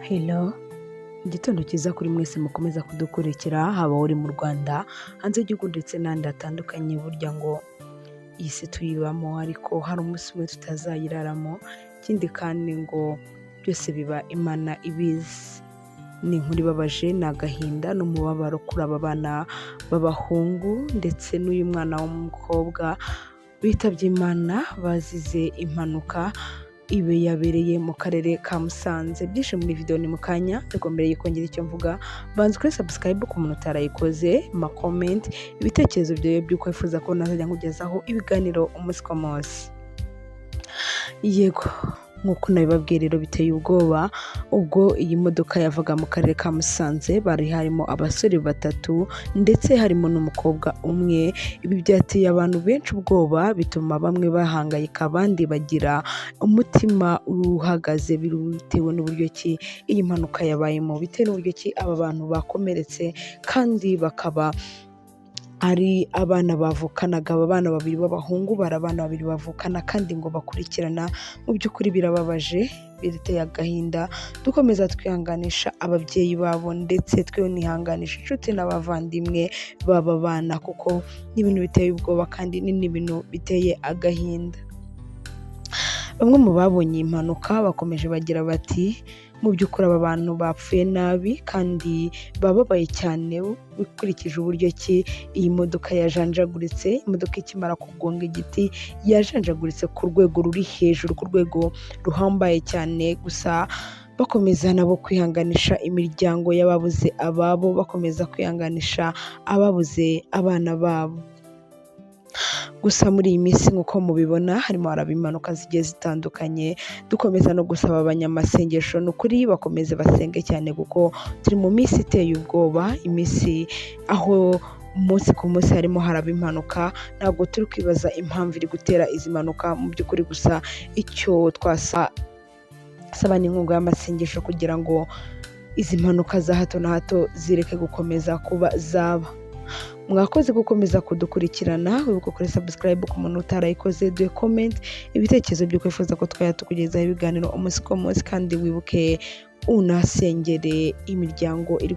Hello, igitondo cyiza kuri mwese mukomeza kudukurikira, haba uri mu Rwanda, hanze y'igihugu ndetse n'ahandi hatandukanye. Burya ngo iyi si tuyibamo ariko hari umunsi umwe tutazayiraramo, ikindi kandi ngo byose biba Imana ibizi. Ni inkuru ibabaje, ni agahinda n'umubabaro kuri aba bana b'abahungu ndetse n'uyu mwana w'umukobwa bitabye Imana bazize impanuka ibe yabereye mu karere ka Musanze. Byinshi muri video ni mu kanya, ariko mbere y'uko ngira icyo mvuga, banza kuri subscribe ku muntu utarayikoze, ma comment ibitekerezo byawe by'uko wifuza ko nazajya nkugezaho ibiganiro umunsi ku munsi. Yego, nk'uko nabibabwiye rero biteye ubwoba ubwo iyi modoka yavaga mu karere ka Musanze, bari harimo abasore batatu ndetse harimo n'umukobwa umwe. Ibi byateye abantu benshi ubwoba, bituma bamwe bahangayika abandi bagira umutima uhagaze, bitewe n'uburyo ki iyi mpanuka yabayemo, bitewe n'uburyo ki aba bantu bakomeretse kandi bakaba ari abana bavukanaga. Aba bana babiri b'abahungu bari abana babiri bavukana kandi ngo bakurikirana. Mu by'ukuri birababaje, birateye agahinda. Dukomeza twihanganisha ababyeyi babo ndetse twinihanganisha inshuti n'abavandimwe baba bana, kuko ni ibintu biteye ubwoba kandi ni ibintu biteye agahinda. Bamwe mu babonye impanuka bakomeje bagira bati mu by'ukuri aba bantu bapfuye nabi kandi bababaye cyane, bikurikije uburyo ki iyi modoka yajanjaguritse. Imodoka ikimara kugonga igiti yajanjaguritse ku rwego ruri hejuru, ku rwego ruhambaye cyane. Gusa bakomeza nabo kwihanganisha imiryango y'ababuze ababo, bakomeza kwihanganisha ababuze abana babo. Gusa muri iyi minsi nk'uko mubibona harimo haraba impanuka zigiye zitandukanye, dukomeza no gusaba abanyamasengesho ni ukuri bakomeze basenge cyane, kuko turi mu minsi iteye ubwoba, iminsi aho umunsi ku munsi harimo haraba impanuka. Ntabwo turi kwibaza impamvu iri gutera izi mpanuka mu by'ukuri, gusa icyo twasaba ni inkunga y'amasengesho kugira ngo izi mpanuka za hato na hato zireke gukomeza kuba zaba. Mwakoze gukomeza kudukurikirana, wibuke kuri subscribe ku muntu utarayikoze, duhe comment ibitekerezo by'uko wifuza ko twajya tukugezaho ibiganiro umunsi ku munsi, kandi wibuke unasengere imiryango iri